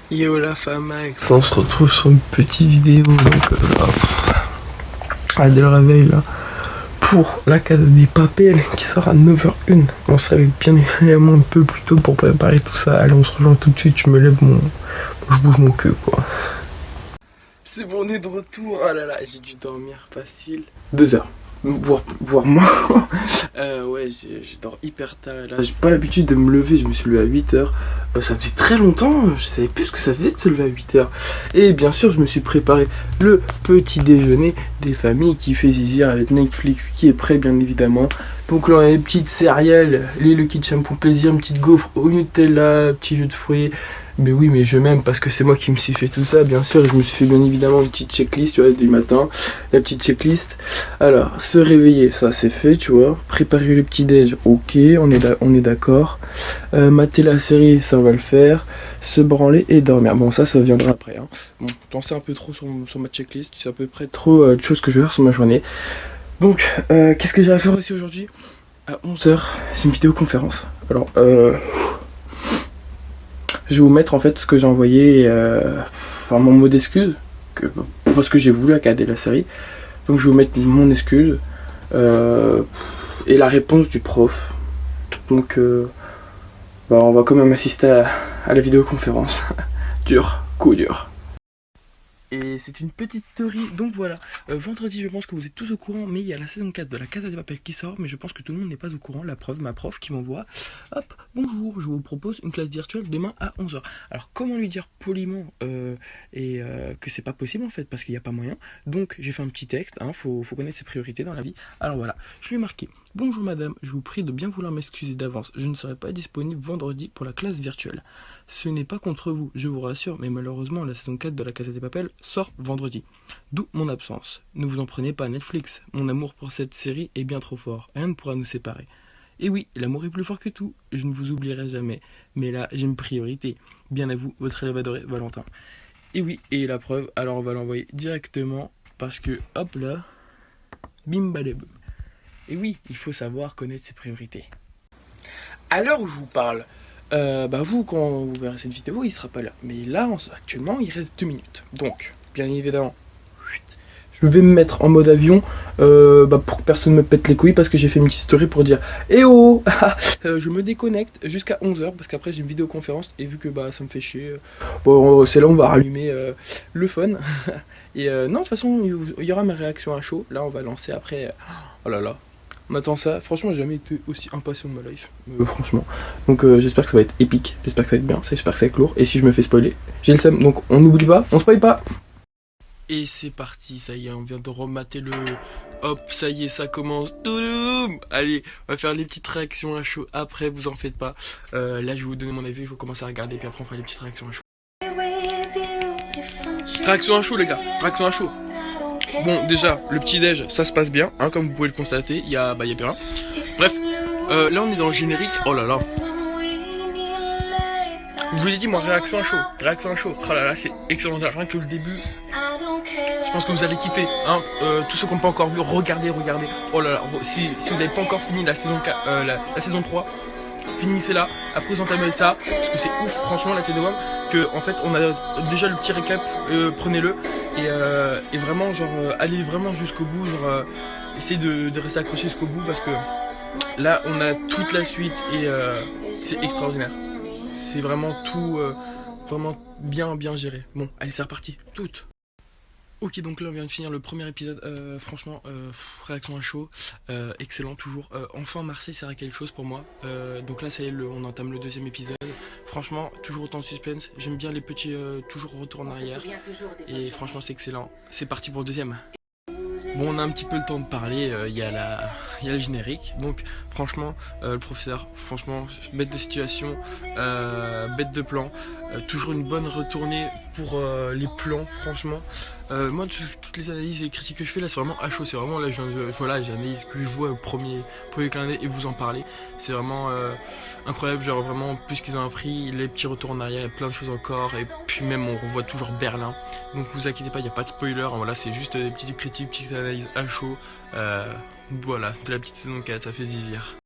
Yo la famax, on se retrouve sur une petite vidéo donc dès le réveil là pour la Casa des Papel qui sort à 9h01. On se réveille bien évidemment un peu plus tôt pour préparer tout ça. Allez, on se rejoint tout de suite, je me lève je bouge mon cul quoi. C'est bon, on est de retour. Oh là là, j'ai dû dormir facile 2 heures, voire moins. Ouais, je dors hyper tard. Là, j'ai pas l'habitude de me lever. Je me suis levé à 8h. Ça faisait très longtemps. Je savais plus ce que ça faisait de se lever à 8h. Et bien sûr, je me suis préparé le petit déjeuner des familles qui fait zizir avec Netflix qui est prêt, bien évidemment. Donc là, on a des petites céréales. Les Lucky Charms me font plaisir. Une petite gaufre au Nutella, petit jus de fruits. Mais oui, mais je m'aime parce que c'est moi qui me suis fait tout ça, bien sûr. Je me suis fait bien évidemment une petite checklist, tu vois, du matin. La petite checklist. Alors, se réveiller, ça c'est fait, tu vois. Préparer le petit déj, ok, on est d'accord. Mater la série, ça on va le faire. Se branler et dormir. Bon, ça viendra après. Hein. Bon, t'en sais un peu trop sur ma checklist. Tu sais à peu près trop de choses que je vais faire sur ma journée. Donc, qu'est-ce que j'ai à faire aussi aujourd'hui? À 11h, c'est une vidéoconférence. Alors, je vais vous mettre en fait ce que j'ai envoyé, enfin mon mot d'excuse, parce que j'ai voulu accader la série. Donc je vais vous mettre mon excuse et la réponse du prof. Donc on va quand même assister à la vidéoconférence. Dur, coup dur. Et c'est une petite story, donc voilà, vendredi je pense que vous êtes tous au courant, mais il y a la saison 4 de la Casa des Papel qui sort, mais je pense que tout le monde n'est pas au courant. La preuve, ma prof qui m'envoie, hop, bonjour, je vous propose une classe virtuelle demain à 11h. Alors comment lui dire poliment que c'est pas possible en fait, parce qu'il n'y a pas moyen. Donc j'ai fait un petit texte, hein, faut connaître ses priorités dans la vie. Alors voilà, je lui ai marqué, bonjour madame, je vous prie de bien vouloir m'excuser d'avance, je ne serai pas disponible vendredi pour la classe virtuelle. Ce n'est pas contre vous, je vous rassure, mais malheureusement la saison 4 de la Casa des Papel sort vendredi. D'où mon absence. Ne vous en prenez pas à Netflix, mon amour pour cette série est bien trop fort, rien ne pourra nous séparer. Et oui, l'amour est plus fort que tout, je ne vous oublierai jamais, mais là j'ai une priorité. Bien à vous, votre élève adoré, Valentin. Et oui, et la preuve, alors on va l'envoyer directement, parce que hop là, bim baleb. Et oui, il faut savoir connaître ses priorités. À l'heure où je vous parle, vous, quand vous verrez cette vidéo, il sera pas là. Mais là, actuellement, il reste 2 minutes. Donc, bien évidemment, je vais me mettre en mode avion pour que personne me pète les couilles parce que j'ai fait une petite story pour dire eh oh je me déconnecte jusqu'à 11h parce qu'après j'ai une vidéoconférence et vu que ça me fait chier, c'est là où on va rallumer le fun. Et non, de toute façon, il y aura ma réaction à chaud. Là, on va lancer après. Oh là là. On attend ça. Franchement, j'ai jamais été aussi impatient de ma life. Franchement. Donc, j'espère que ça va être épique. J'espère que ça va être bien. J'espère que ça va être lourd. Et si je me fais spoiler, j'ai le seum. Donc, on n'oublie pas. On spoil pas. Et c'est parti. Ça y est, on vient de remater le. Hop, ça y est, ça commence. Touloum. Allez, on va faire les petites réactions à chaud. Après, vous en faites pas. Là, je vais vous donner mon avis. Il faut commencer à regarder. Puis après, on fera les petites réactions à chaud. Réaction à chaud, les gars. Réaction à chaud. Bon, déjà, le petit-déj, ça se passe bien, hein, comme vous pouvez le constater, il y a plus rien. Bref, là on est dans le générique, oh là là. Je vous ai dit, moi, réaction à chaud, oh là là, c'est excellent, rien que le début. Je pense que vous allez kiffer, hein, tous ceux qui n'ont pas encore vu, regardez, oh là là, si vous n'avez pas encore fini la saison 4, la saison 3, finissez là, après vous entamez avec ça, parce que c'est ouf, franchement, la tête de que en fait on a déjà le petit récap, prenez-le et vraiment genre allez vraiment jusqu'au bout, genre essayez de rester accroché jusqu'au bout parce que là on a toute la suite et c'est extraordinaire, c'est vraiment tout vraiment bien géré. Bon allez c'est reparti, toutes. Ok, donc là on vient de finir le premier épisode, franchement, réaction à chaud, excellent toujours, enfin Marseille sert à quelque chose pour moi, donc là ça y est, on entame le deuxième épisode, franchement, toujours autant de suspense, j'aime bien les petits, toujours retour en arrière, et franchement c'est excellent, c'est parti pour le deuxième. Bon, on a un petit peu le temps de parler, il y a le générique, donc franchement, le professeur, franchement, bête de situation, bête de plan, toujours une bonne retournée pour les plans, franchement. Moi, toutes les analyses et critiques que je fais là, c'est vraiment à chaud, c'est vraiment là, voilà, j'analyse ce que je vois au premier clin d'œil et vous en parler. C'est vraiment incroyable, genre vraiment, plus qu'ils ont appris, les petits retours en arrière, il y a plein de choses encore, et puis même on revoit toujours Berlin. Donc vous inquiétez pas, il n'y a pas de spoiler, hein, voilà, c'est juste des petites critiques, petites analyses à chaud. Voilà, de la petite saison 4, ça fait zizir.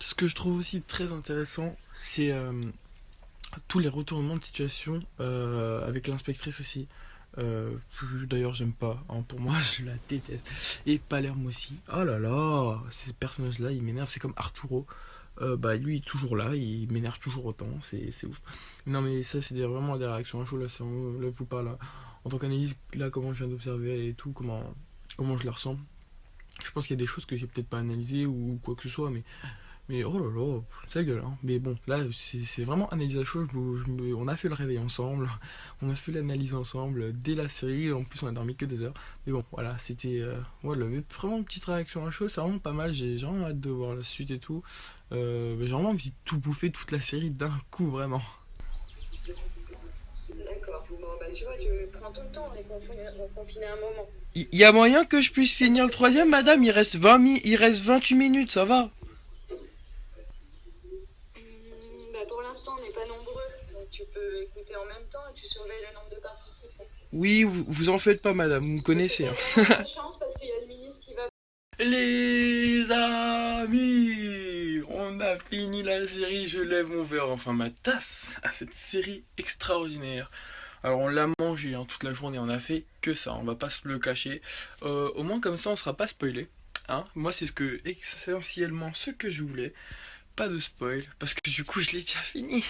Ce que je trouve aussi très intéressant, c'est tous les retournements de situation avec l'inspectrice aussi. Euh, D'ailleurs, j'aime pas. Hein, pour moi, je la déteste. Et Palerme aussi. Oh là là, ces personnages-là, ils m'énervent. C'est comme Arturo. Bah lui, il est toujours là, il m'énerve toujours autant. C'est ouf. Non, mais ça, c'est vraiment des réactions à chaud. Là, là, je vous parle là, en tant qu'analyse, là, comment je viens d'observer et tout, comment je la ressens. Je pense qu'il y a des choses que j'ai peut-être pas analysées ou quoi que ce soit, mais oh là là, ça gueule, hein. Mais bon, là, c'est vraiment analyse à chaud. On a fait le réveil ensemble, on a fait l'analyse ensemble dès la série. En plus, on a dormi que 2 heures. Mais bon, voilà, c'était voilà, mais vraiment une petite réaction à chaud. C'est vraiment pas mal. J'ai vraiment hâte de voir la suite et tout. J'ai vraiment envie de tout bouffer, toute la série d'un coup, vraiment. D'accord. Bon, bah, tu vois, tu prends tout le temps, on est confiné un moment. Il y a moyen que je puisse finir le troisième, madame? Il reste 28 minutes, ça va? Bah, pour l'instant, on n'est pas nombreux, donc tu peux écouter en même temps et tu surveilles le nombre de participants. Oui, vous en faites pas, madame, vous me Parce que connaissez, t'as hein. vraiment de chance parce qu'il y a le ministre qui va. Les amis, on a fini la série, je lève mon verre, enfin ma tasse, à cette série extraordinaire. Alors on l'a mangé hein, toute la journée, on a fait que ça, on va pas se le cacher. Au moins comme ça on sera pas spoilé. Hein. Moi c'est essentiellement ce que je voulais. Pas de spoil, parce que du coup je l'ai déjà fini.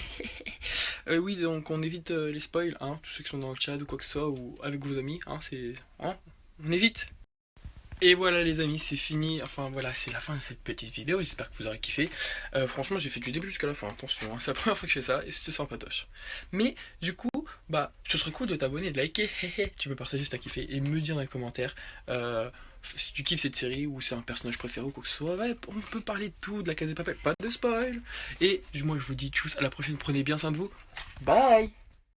Oui, donc on évite les spoils, hein, tous ceux qui sont dans le chat ou quoi que ce soit, ou avec vos amis, hein, hein, on évite. Et voilà les amis, c'est fini. Enfin voilà, c'est la fin de cette petite vidéo. J'espère que vous aurez kiffé. Franchement, j'ai fait du début jusqu'à la fin. Attention, hein, c'est la première fois que je fais ça et c'était sympatoche. Mais du coup, bah, ce serait cool de t'abonner, de liker. Tu peux partager si t'as kiffé et me dire dans les commentaires si tu kiffes cette série ou c'est un personnage préféré ou quoi que ce soit. Ouais, on peut parler de tout, de la case des papels, pas de spoil. Et moi, je vous dis tchuss, à la prochaine. Prenez bien soin de vous. Bye.